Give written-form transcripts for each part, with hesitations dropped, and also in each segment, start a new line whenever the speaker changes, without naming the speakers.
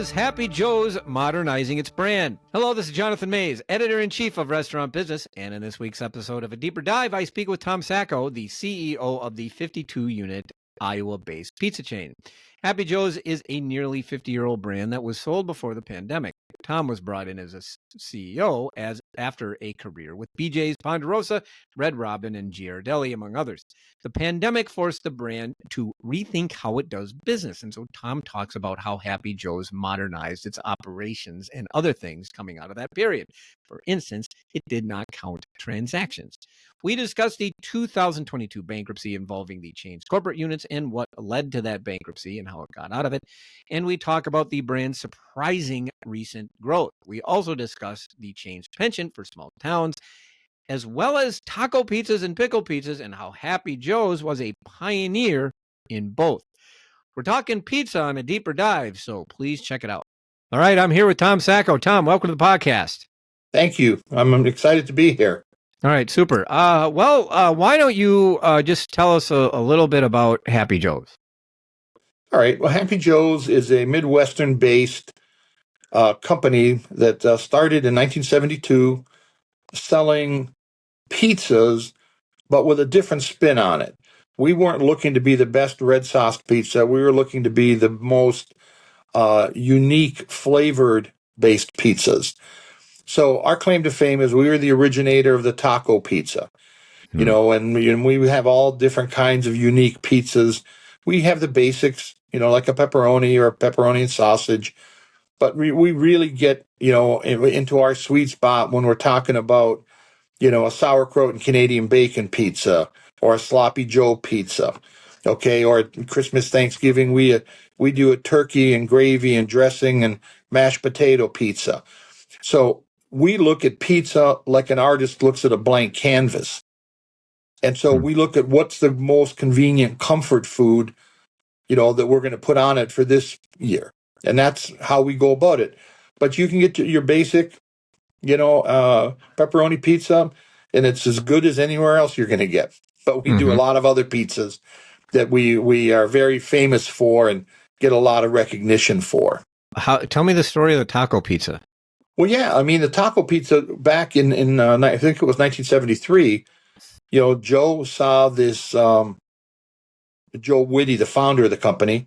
is Happy Joe's modernizing its brand. Hello, this is Jonathan Mays, editor-in-chief of Restaurant Business, and in this week's episode of A Deeper Dive, I speak with Tom Sacco, the CEO of the 52-unit Iowa-based pizza chain. Happy Joe's is a nearly 50-year-old brand that was sold before the pandemic. Tom was brought in as a CEO after a career with BJ's, Ponderosa, Robin and Ghiradelli, among others. The pandemic forced the brand to rethink how it does business. And so Tom talks about how Happy Joe's modernized its operations and other things coming out of that period. For instance, it did not count transactions. We discussed the 2022 bankruptcy involving the chain's corporate units and what led to that bankruptcy and how it got out of it. And we talk about the brand's surprising recent growth. We also discuss the chain's penchant for small towns, as well as taco pizzas and pickle pizzas and how Happy Joe's was a pioneer in both. We're talking pizza on A Deeper Dive, so please check it out. All right, I'm here with Tom Sacco. Tom, welcome to the podcast.
Thank you. I'm excited to be here.
All right, super. Why don't you just tell us a little bit about Happy Joe's?
All right. Well, Happy Joe's is a Midwestern-based company that started in 1972 selling pizzas, but with a different spin on it. We weren't looking to be the best red sauce pizza. We were looking to be the most unique flavored-based pizzas. So our claim to fame is we were the originator of the taco pizza, you know, and we have all different kinds of unique pizzas. We have the basics, like a pepperoni or a pepperoni and sausage, but we really get, into our sweet spot when we're talking about, a sauerkraut and Canadian bacon pizza or a sloppy Joe pizza, okay, or Christmas, Thanksgiving, we do a turkey and gravy and dressing and mashed potato pizza. So we look at pizza like an artist looks at a blank canvas. And so we look at what's the most convenient comfort food, that we're going to put on it for this year. And that's how we go about it. But you can get to your basic, pepperoni pizza, and it's as good as anywhere else you're going to get. But we do a lot of other pizzas that we are very famous for and get a lot of recognition for.
Tell me the story of the taco pizza.
Well, yeah, I mean, the taco pizza back in I think it was 1973, Joe saw this, Joe Whitty, the founder of the company,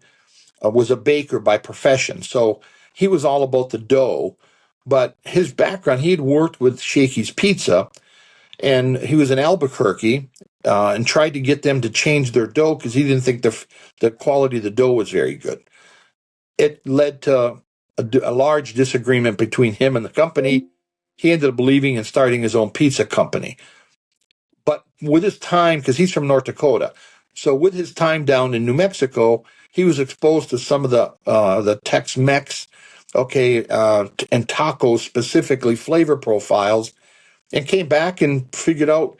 was a baker by profession. So he was all about the dough, but his background, he had worked with Shakey's Pizza, and he was in Albuquerque and tried to get them to change their dough because he didn't think the quality of the dough was very good. It led to a large disagreement between him and the company. He ended up leaving and starting his own pizza company. But with his time, because he's from North Dakota, so with his time down in New Mexico, he was exposed to some of the Tex-Mex, and tacos specifically flavor profiles, and came back and figured out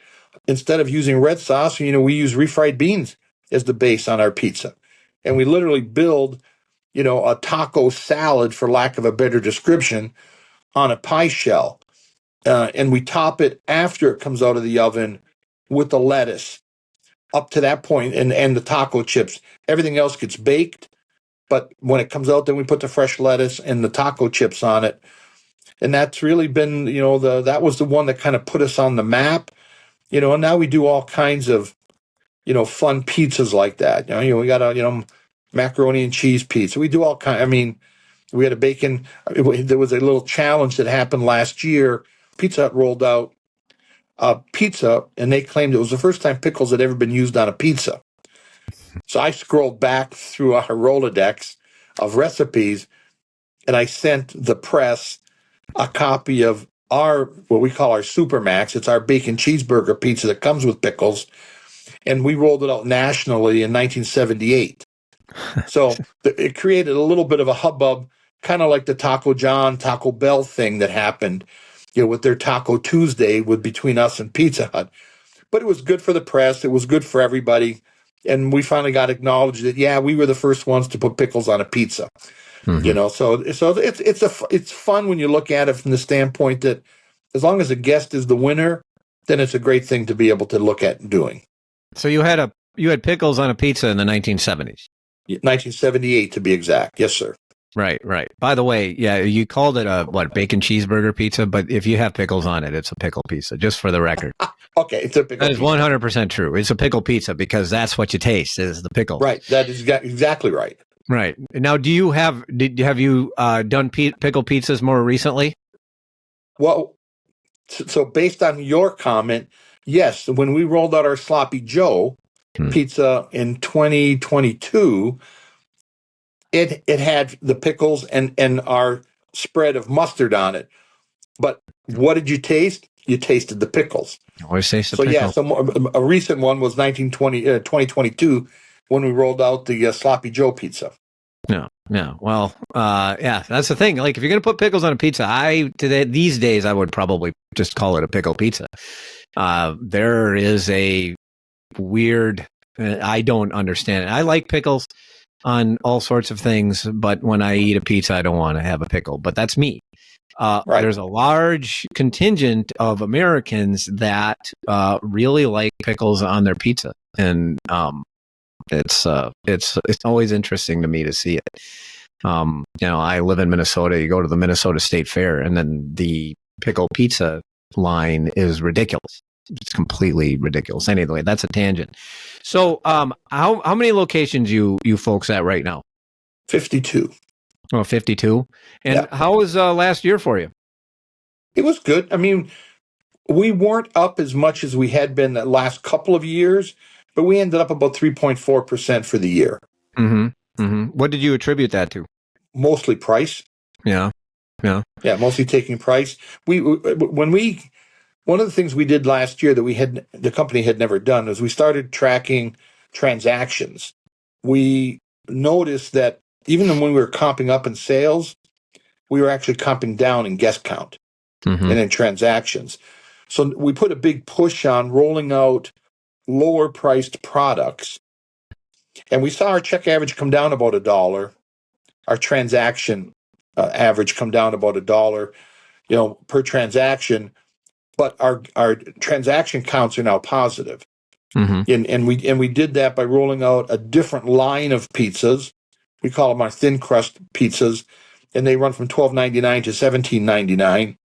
instead of using red sauce, we use refried beans as the base on our pizza, and we literally build a taco salad, for lack of a better description, on a pie shell. And we top it after it comes out of the oven with the lettuce up to that point and the taco chips. Everything else gets baked. But when it comes out, then we put the fresh lettuce and the taco chips on it. And that's really been, that was the one that kind of put us on the map. And now we do all kinds of, fun pizzas like that. We got a, macaroni and cheese pizza. We do all kinds. We had a bacon. There was a little challenge that happened last year. Pizza Hut rolled out a pizza, and they claimed it was the first time pickles had ever been used on a pizza. So I scrolled back through our Rolodex of recipes, and I sent the press a copy of what we call our Super Max. It's our bacon cheeseburger pizza that comes with pickles, and we rolled it out nationally in 1978. So it created a little bit of a hubbub, kind of like the Taco John, Taco Bell thing that happened, with their Taco Tuesday between us and Pizza Hut. But it was good for the press. It was good for everybody. And we finally got acknowledged that, we were the first ones to put pickles on a pizza. So it's fun when you look at it from the standpoint that as long as the guest is the winner, then it's a great thing to be able to look at doing.
So you had pickles on a pizza in the 1970s.
1978 to be exact. Yes, sir.
Right, right. By the way, yeah, you called it a bacon cheeseburger pizza, but if you have pickles on it, it's a pickle pizza, just for the record.
Okay, it's a pickle
That is
pizza.
100% true. It's a pickle pizza because that's what you taste is the pickles.
Right, that is exactly right.
Right. Now, do you have you done pickle pizzas more recently?
Well, so based on your comment, yes, when we rolled out our Sloppy Joe pizza in 2022, it had the pickles and our spread of mustard on it. But what did you taste? You tasted the pickles.
Always taste the
So
pickle.
yeah, a recent one was 2022 when we rolled out the Sloppy Joe pizza.
No. Well, yeah, that's the thing. Like, if you're gonna put pickles on a pizza, these days I would probably just call it a pickle pizza. There is a weird. I don't understand it. I like pickles on all sorts of things, but when I eat a pizza, I don't want to have a pickle. But that's me.
Right.
There's a large contingent of Americans that really like pickles on their pizza, and it's always interesting to me to see it. I live in Minnesota. You go to the Minnesota State Fair, and then the pickle pizza line is ridiculous. It's completely ridiculous. Anyway, that's a tangent. So, how many locations you folks at right now?
52.
Oh, 52. And
Yeah.
how was last year for you?
It was good. I mean, we weren't up as much as we had been the last couple of years, but we ended up about 3.4% for the year.
Mm-hmm. Mm-hmm. What did you attribute that to?
Mostly price.
Yeah.
Mostly taking price. One of the things we did last year that the company had never done is we started tracking transactions. We noticed that even when we were comping up in sales, we were actually comping down in guest count and in transactions. So we put a big push on rolling out lower priced products. And we saw our check average come down about $1. Our transaction average come down about $1, per transaction. But our transaction counts are now positive.
Mm-hmm.
And we did that by rolling out a different line of pizzas. We call them our thin crust pizzas, and they run from $12.99 to $17.99.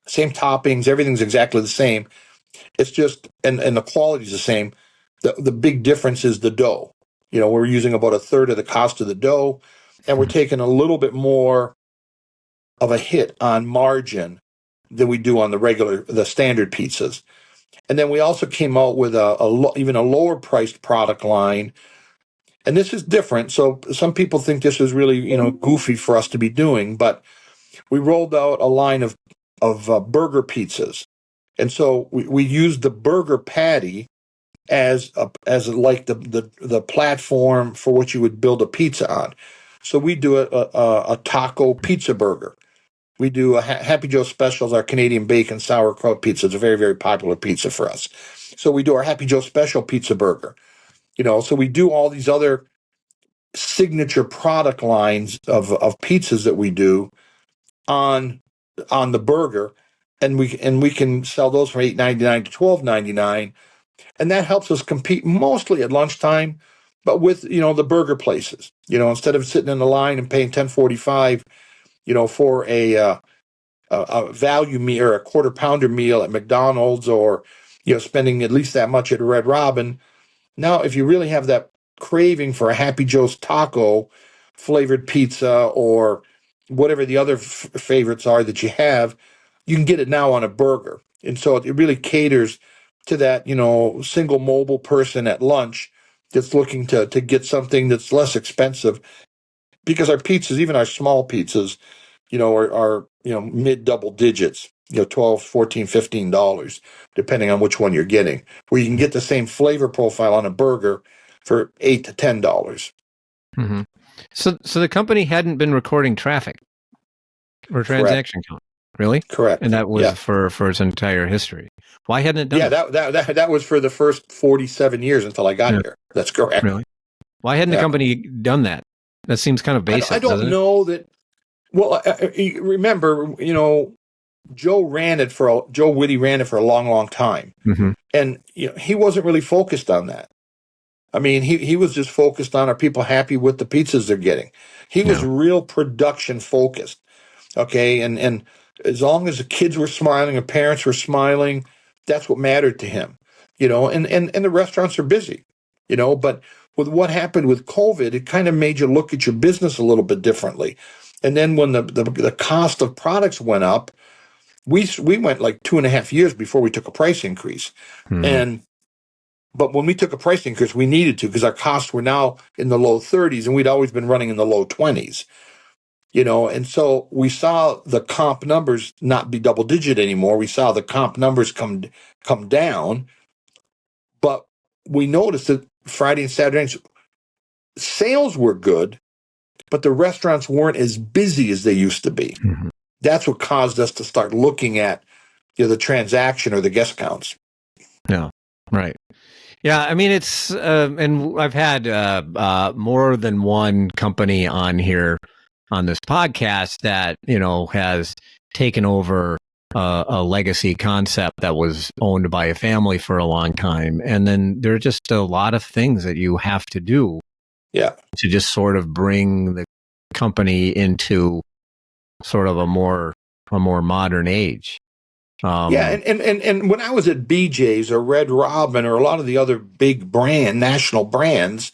Same toppings, everything's exactly the same. It's just and the quality's the same. The big difference is the dough. We're using about a third of the cost of the dough, and we're taking a little bit more of a hit on margin than we do on the standard pizzas. And then we also came out with even a lower priced product line. And this is different. So some people think this is really, goofy for us to be doing, but we rolled out a line of burger pizzas. And so we used the burger patty as like the platform for what you would build a pizza on. So we do a taco pizza burger. We do a Happy Joe Specials, our Canadian bacon sauerkraut pizza. It's a very, very popular pizza for us. So we do our Happy Joe Special pizza burger. So we do all these other signature product lines of pizzas that we do on the burger, and we can sell those from $8.99 to $12.99, and that helps us compete mostly at lunchtime, but with the burger places. Instead of sitting in the line and paying $10.45, for a value meal or a quarter pounder meal at McDonald's, or spending at least that much at Red Robin. Now, if you really have that craving for a Happy Joe's taco flavored pizza or whatever the other favorites are that you have, you can get it now on a burger. And so it really caters to that, single mobile person at lunch that's looking to get something that's less expensive, because our pizzas, even our small pizzas, are mid double digits, $12, $14, $15, depending on which one you're getting, where you can get the same flavor profile on a burger for $8 to $10.
Mm-hmm. So the company hadn't been recording traffic or transaction count, really?
Correct.
And that was for its entire history. Why hadn't it done
that? That was for the first 47 years until I got here. That's correct.
Really? Why hadn't the company done that? That seems kind of basic.
I don't know that. Well, remember, Joe Witte ran it for a long, long time, and he wasn't really focused on that. I mean, he was just focused on, are people happy with the pizzas they're getting? He was
Yeah.
real production focused. Okay. And as long as the kids were smiling, the parents were smiling, that's what mattered to him, and the restaurants are busy, but with what happened with COVID, it kind of made you look at your business a little bit differently. And then when the cost of products went up, we went like 2.5 years before we took a price increase.
Mhm.
But when we took a price increase, we needed to, because our costs were now in the low 30s and we'd always been running in the low 20s. And so we saw the comp numbers not be double digit anymore. We saw the comp numbers come down, but we noticed that Friday and Saturday nights sales were good, but the restaurants weren't as busy as they used to be.
Mhm.
That's what caused us to start looking at the transaction or the guest counts.
Yeah. Right. Yeah, I mean, it's and I've had more than one company on here on this podcast that has taken over a legacy concept that was owned by a family for a long time, and then there are just a lot of things that you have to do,
Yeah,
to just sort of bring the company into sort of a more modern age.
yeah, and when I was at BJ's or Red Robin or a lot of the other big national brands,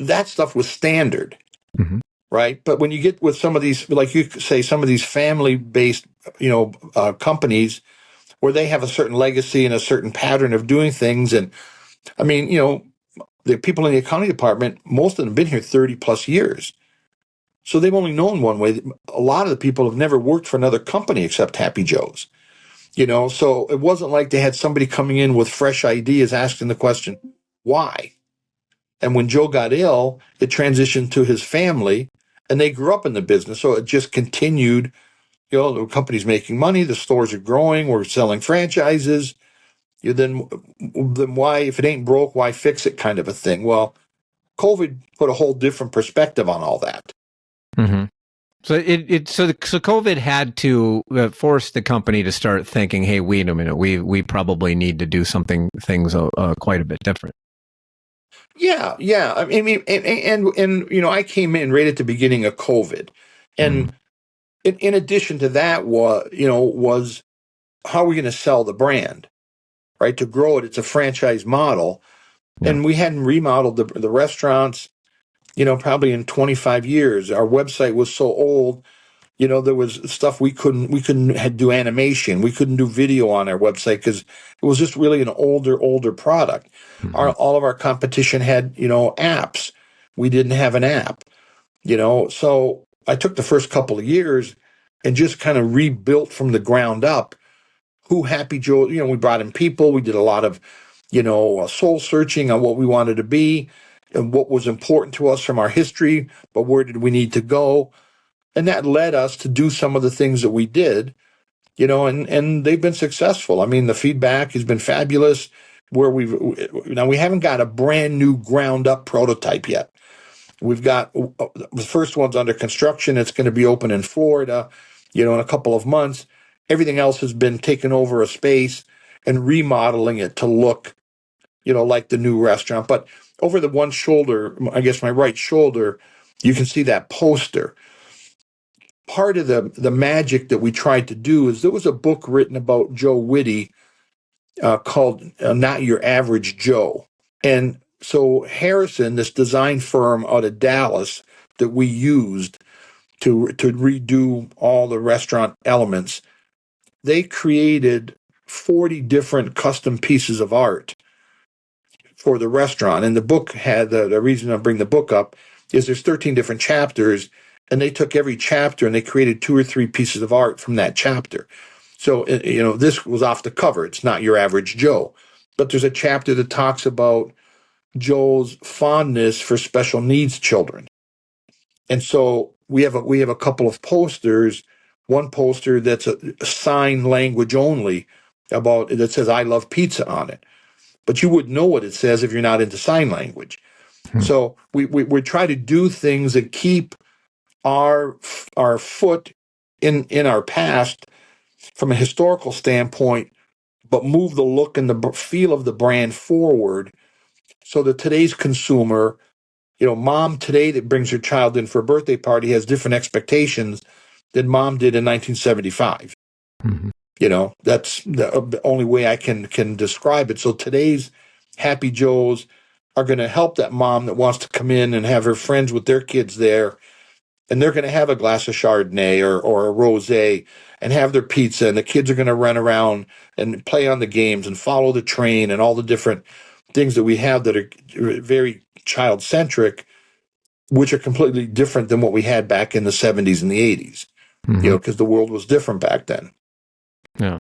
that stuff was standard.
Mhm.
Right. But when you get with some of these, like you say, some of these family based, companies where they have a certain legacy and a certain pattern of doing things. And I mean, the people in the accounting department, most of them have been here 30 plus years. So they've only known one way. A lot of the people have never worked for another company except Happy Joe's, so it wasn't like they had somebody coming in with fresh ideas asking the question, why? And when Joe got ill, it transitioned to his family, and they grew up in the business. So it just continued. The company's making money, the stores are growing, we're selling franchises. Then why, if it ain't broke, why fix it, kind of a thing. Well, COVID put a whole different perspective on all that.
Mhm. So so COVID had to force the company to start thinking, hey, wait a minute, we probably need to do things quite a bit different.
Yeah, yeah. I mean, and I came in right at the beginning of COVID,
Mhm.
and in addition to that, was how are we going to sell the brand, right? To grow it, it's a franchise model,
Yeah.
and we hadn't remodeled the restaurants, probably in 25 years. Our website was so old. There was stuff we couldn't do animation. We couldn't do video on our website because it was just really an older product.
Mhm.
All of our competition had, apps. We didn't have an app, so I took the first couple of years and just kind of rebuilt from the ground up who Happy Joe, we brought in people. We did a lot of, soul searching on what we wanted to be and what was important to us from our history, but where did we need to go? And that led us to do some of the things that we did, and they've been successful. I mean, the feedback has been fabulous. We haven't got a brand new ground up prototype yet. We've got the first one's under construction. It's going to be open in Florida, in a couple of months. Everything else has been taken over a space and remodeling it to look, like the new restaurant. But over the one shoulder, I guess my right shoulder, you can see that poster. Part of the magic that we tried to do is there was a book written about Joe Whitty called Not Your Average Joe. And so Harrison, this design firm out of Dallas that we used to redo all the restaurant elements, they created 40 different custom pieces of art for the restaurant. And the book had the reason I bring the book up is there's 13 different chapters, and they took every chapter and they created 2 or 3 pieces of art from that chapter. So, this was off the cover. It's Not Your Average Joe. But there's a chapter that talks about Joe's fondness for special needs children. And so we have a couple of posters. One poster that's a sign language only that says "I love pizza" on it, but you wouldn't know what it says if you're not into sign language.
Hmm.
So we try to do things that keep our foot in our past from a historical standpoint, but move the look and the feel of the brand forward So that today's consumer, mom today that brings her child in for a birthday party has different expectations than mom did in 1975.
Mm-hmm.
That's the only way I can describe it. So today's Happy Joes are going to help that mom that wants to come in and have her friends with their kids there, and they're going to have a glass of Chardonnay or a rosé and have their pizza, and the kids are going to run around and play on the games and follow the train and all the different things that we have that are very child-centric, which are completely different than what we had back in the 70s and the 80s,
Mm-hmm.
because the world was different back then.
Yeah.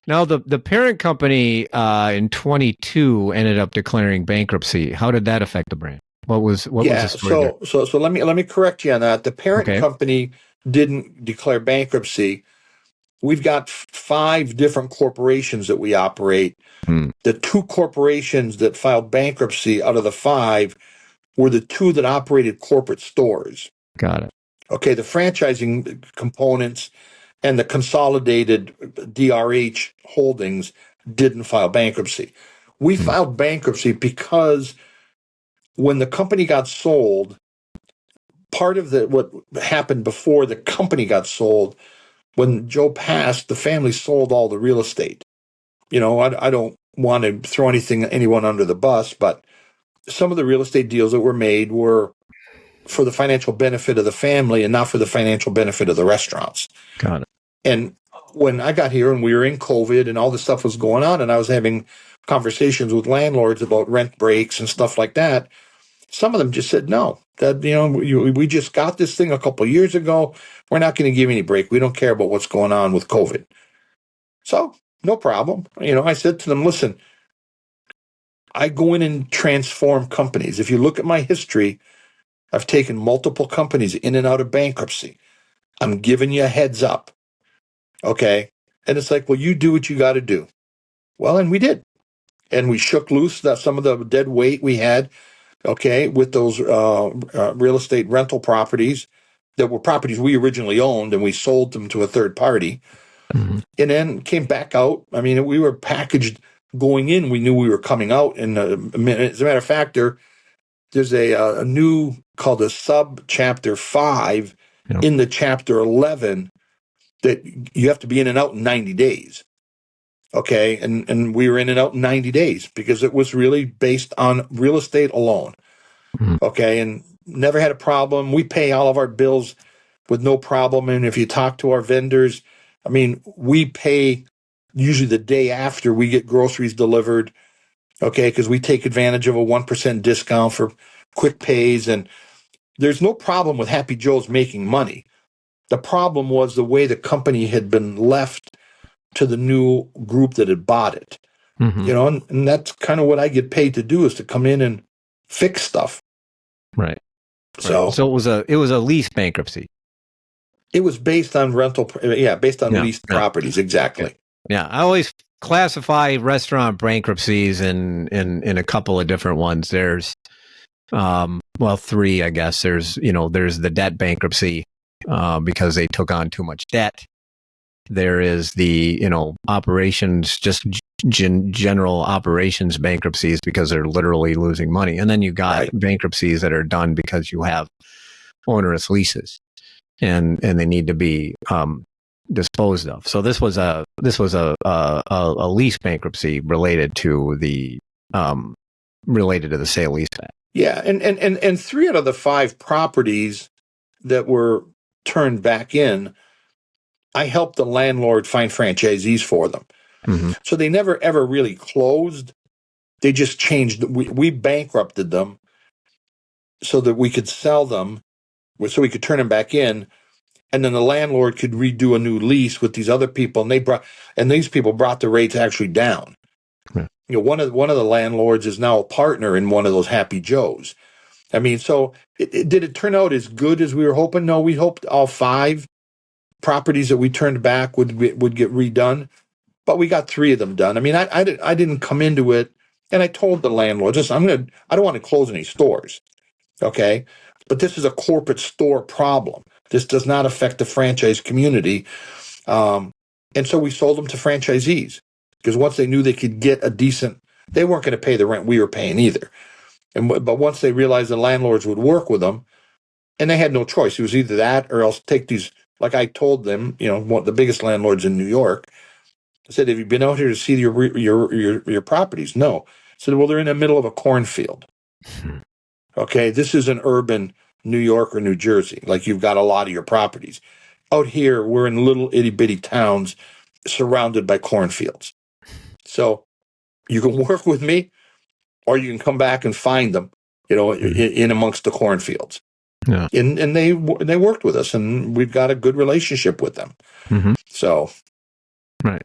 Now, the parent company in 22 ended up declaring bankruptcy. How did that affect the brand? What was the story there?
So let me correct you on that. The parent company didn't declare bankruptcy. We've got 5 different corporations that we operate. The 2 corporations that filed bankruptcy out of the 5 were the 2 that operated corporate stores.
Got it.
Okay, the franchising components and the consolidated DRH holdings didn't file bankruptcy. We filed bankruptcy because when the company got sold, part of what happened before the company got sold, when Joe passed, the family sold all the real estate. I don't want to throw anyone under the bus, but some of the real estate deals that were made were for the financial benefit of the family and not for the financial benefit of the restaurants.
Got it.
And when I got here and we were in COVID and all this stuff was going on and I was having conversations with landlords about rent breaks and stuff like that, some of them just said, no, that, we just got this thing a couple of years ago. We're not going to give you any break. We don't care about what's going on with COVID. So no problem. I said to them, listen, I go in and transform companies. If you look at my history, I've taken multiple companies in and out of bankruptcy. I'm giving you a heads up. Okay. And it's like, well, you do what you got to do. Well, and we did. And we shook loose some of the dead weight we had, okay, with those real estate rental properties that were properties we originally owned, and we sold them to a third party.
Mm-hmm.
And then came back out. I mean, we were packaged going in. We knew we were coming out. And as a matter of fact, there's a new called a sub-chapter 5 in the chapter 11 that you have to be in and out in 90 days. Okay. And we were in and out in 90 days because it was really based on real estate alone. Mm-hmm. Okay. And never had a problem. We pay all of our bills with no problem. And if you talk to our vendors, I mean, we pay usually the day after we get groceries delivered. Okay. Because we take advantage of a 1% discount for quick pays. And there's no problem with Happy Joe's making money. The problem was the way the company had been left to the new group that had bought it. Mm-hmm. And that's kind of what I get paid to do, is to come in and fix stuff.
Right.
So
it was a lease bankruptcy.
It was based on based on leased properties. Exactly.
Yeah. I always classify restaurant bankruptcies in a couple of different ones. There's, 3, I guess. There's the debt bankruptcy, because they took on too much debt. There is the, operations, just general operations bankruptcies because they're literally losing money. And then you got bankruptcies that are done because you have onerous leases and they need to be disposed of. So this was a lease bankruptcy related to the sale leaseback.
Yeah, and 3 out of the 5 properties that were turned back in, I helped the landlord find franchisees for them. Mm-hmm. So they never ever really closed. They just changed. We bankrupted them so that we could sell them, so we could turn them back in, and then the landlord could redo a new lease with these other people, and these people brought the rates actually down. Yeah. One of the landlords is now a partner in one of those Happy Joes. I mean, so did it turn out as good as we were hoping? No, we hoped all 5 properties that we turned back would get redone, but we got 3 of them done. I mean, I didn't come into it, and I told the landlord, I don't want to close any stores, okay? But this is a corporate store problem. This does not affect the franchise community, and so we sold them to franchisees because once they knew they could get they weren't going to pay the rent we were paying either. But once they realized the landlords would work with them, and they had no choice. It was either that or else take these, like I told them, one of the biggest landlords in New York, I said, have you been out here to see your properties? No. I said, well, they're in the middle of a cornfield. Okay, this is an urban New York or New Jersey. Like you've got a lot of your properties. Out here, we're in little itty bitty towns surrounded by cornfields. So you can work with me or you can come back and find them, in amongst the cornfields.
Yeah.
And they worked with us, and we've got a good relationship with them.
Mm-hmm.
So,
right.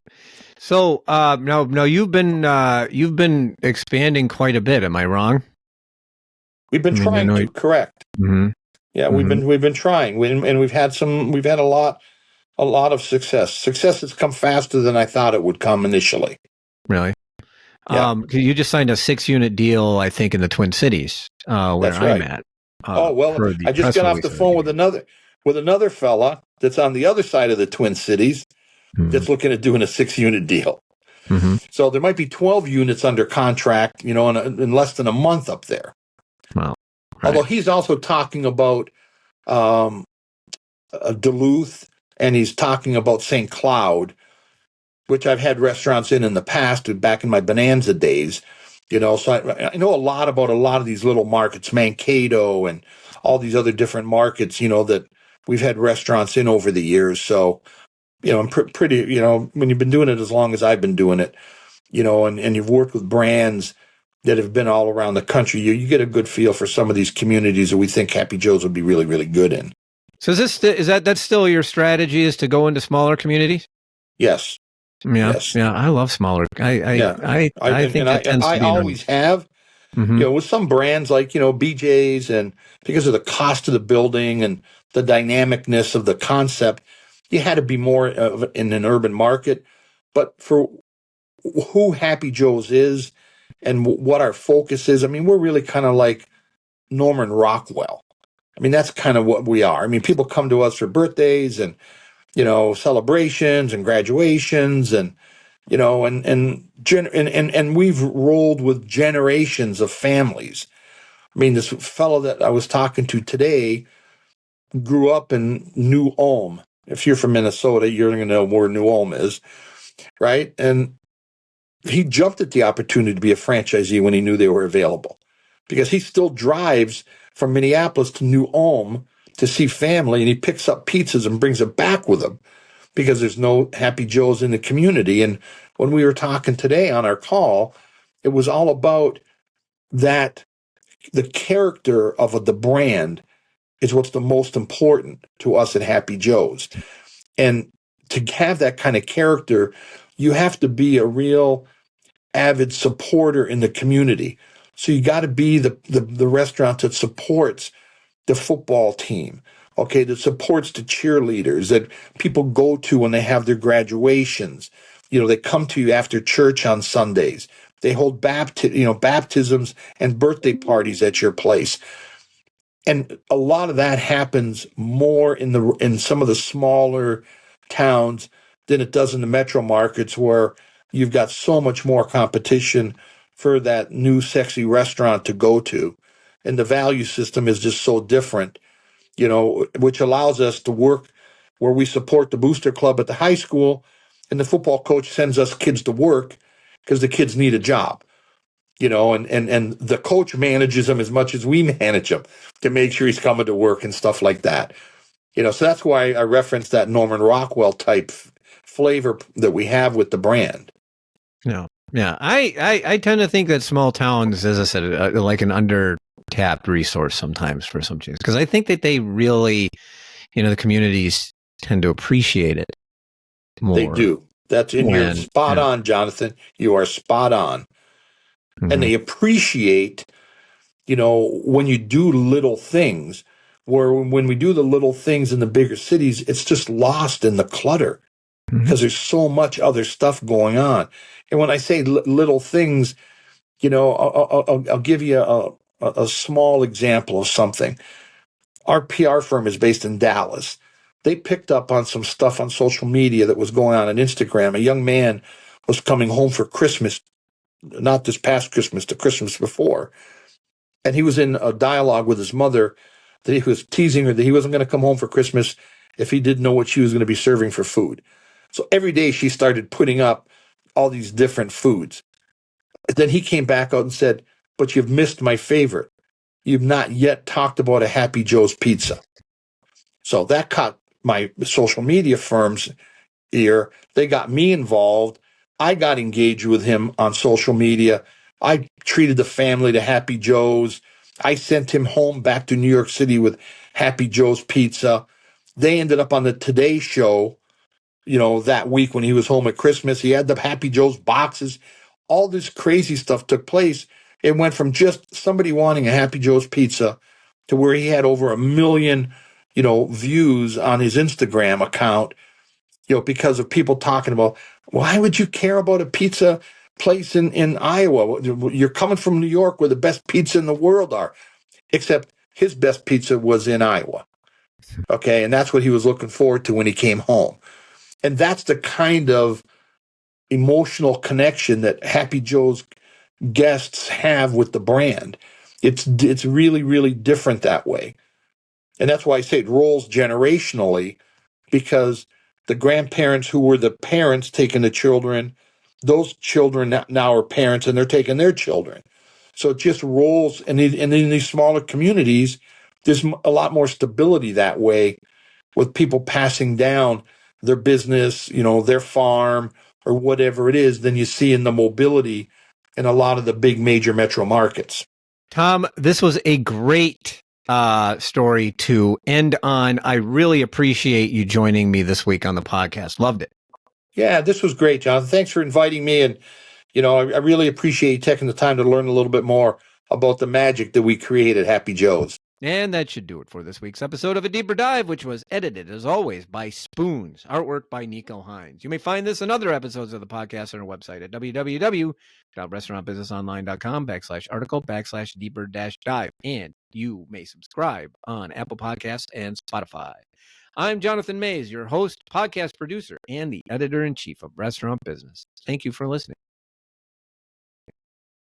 So now you've been expanding quite a bit. Am I wrong?
we've been trying to, correct.
Mm-hmm.
Yeah,
Mm-hmm.
we've been trying, and we've had a lot of success. Success has come faster than I thought it would come initially.
Really?
Yeah.
You just signed a 6-unit deal, I think, in the Twin Cities, where
That's right.
I'm at.
I just got off the phone with another fella that's on the other side of the Twin Cities that's looking at doing a 6-unit deal.
Mm-hmm.
So there might be 12 units under contract, in less than a month up there.
Wow. Right.
Although he's also talking about Duluth, and he's talking about St. Cloud, which I've had restaurants in the past, back in my Bonanza days. So I know a lot about a lot of these little markets, Mankato and all these other different markets, that we've had restaurants in over the years. So, I'm pretty, when you've been doing it as long as I've been doing it, and you've worked with brands that have been all around the country, you get a good feel for some of these communities that we think Happy Joe's would be really, really good in.
So that's still your strategy, is to go into smaller communities?
Yes.
Yeah.
Yes.
Yeah. I love smaller. I think that tends to be.
I always have.
Mm-hmm.
With some brands like, BJ's, and because of the cost of the building and the dynamicness of the concept, you had to be more in an urban market. But for who Happy Joe's is and what our focus is, we're really kind of like Norman Rockwell. That's kind of what we are. People come to us for birthdays and, celebrations and graduations and, and we've rolled with generations of families. This fellow that I was talking to today grew up in New Ulm. If you're from Minnesota, you're going to know where New Ulm is, right? And he jumped at the opportunity to be a franchisee when he knew they were available, because he still drives from Minneapolis to New Ulm to see family, and he picks up pizzas and brings it back with him because there's no Happy Joe's in the community. And when we were talking today on our call, it was all about that. The character of the brand is what's the most important to us at Happy Joe's. And to have that kind of character, you have to be a real avid supporter in the community. So you got to be the restaurant that supports the football team, okay, that supports the cheerleaders that people go to when they have their graduations. They come to you after church on Sundays. They hold baptisms and birthday parties at your place. And a lot of that happens more in some of the smaller towns than it does in the metro markets, where you've got so much more competition for that new sexy restaurant to go to. And the value system is just so different, which allows us to work where we support the booster club at the high school, and the football coach sends us kids to work because the kids need a job. And the coach manages them as much as we manage them to make sure he's coming to work and stuff like that. So that's why I referenced that Norman Rockwell type flavor that we have with the brand.
Yeah. Yeah. I tend to think that small towns, as I said, are like an undertapped resource sometimes for some things, because I think that they really, the communities tend to appreciate it more.
They do. You're spot on, Jonathan. You are spot on. Mm-hmm. And they appreciate, when you do little things, where when we do the little things in the bigger cities, it's just lost in the clutter because there's so much other stuff going on. And when I say little things, I'll give you a small example of something. Our PR firm is based in Dallas. They picked up on some stuff on social media that was going on Instagram. A young man was coming home for Christmas, not this past Christmas, the Christmas before. And he was in a dialogue with his mother that he was teasing her that he wasn't going to come home for Christmas if he didn't know what she was going to be serving for food. So every day she started putting up all these different foods. Then he came back out and said, "But you've missed my favorite. You've not yet talked about a Happy Joe's pizza." So that caught my social media firm's ear. They got me involved. I got engaged with him on social media. I treated the family to Happy Joe's. I sent him home back to New York City with Happy Joe's pizza. They ended up on the Today Show, that week when he was home at Christmas. He had the Happy Joe's boxes. All this crazy stuff took place. It went from just somebody wanting a Happy Joe's pizza to where he had over 1 million, views on his Instagram account, because of people talking about, why would you care about a pizza place in Iowa? You're coming from New York where the best pizza in the world are. Except his best pizza was in Iowa. Okay. And that's what he was looking forward to when he came home. And that's the kind of emotional connection that Happy Joe's guests have with the brand. It's really, really different that way. And that's why I say it rolls generationally, because the grandparents who were the parents taking the children, those children now are parents and they're taking their children. So it just rolls. And in these smaller communities, there's a lot more stability that way, with people passing down their business, their farm or whatever it is, than you see in the mobility in a lot of the big major metro markets.
Tom, this was a great story to end on. I really appreciate you joining me this week on the podcast. Loved it.
Yeah, this was great, Jonathan. Thanks for inviting me. And, I really appreciate you taking the time to learn a little bit more about the magic that we create at Happy Joe's.
And that should do it for this week's episode of A Deeper Dive, which was edited, as always, by Spoons. Artwork by Nico Hines. You may find this and other episodes of the podcast on our website at www.restaurantbusinessonline.com/article/deeper-dive. And you may subscribe on Apple Podcasts and Spotify. I'm Jonathan Mays, your host, podcast producer, and the editor-in-chief of Restaurant Business. Thank you for listening.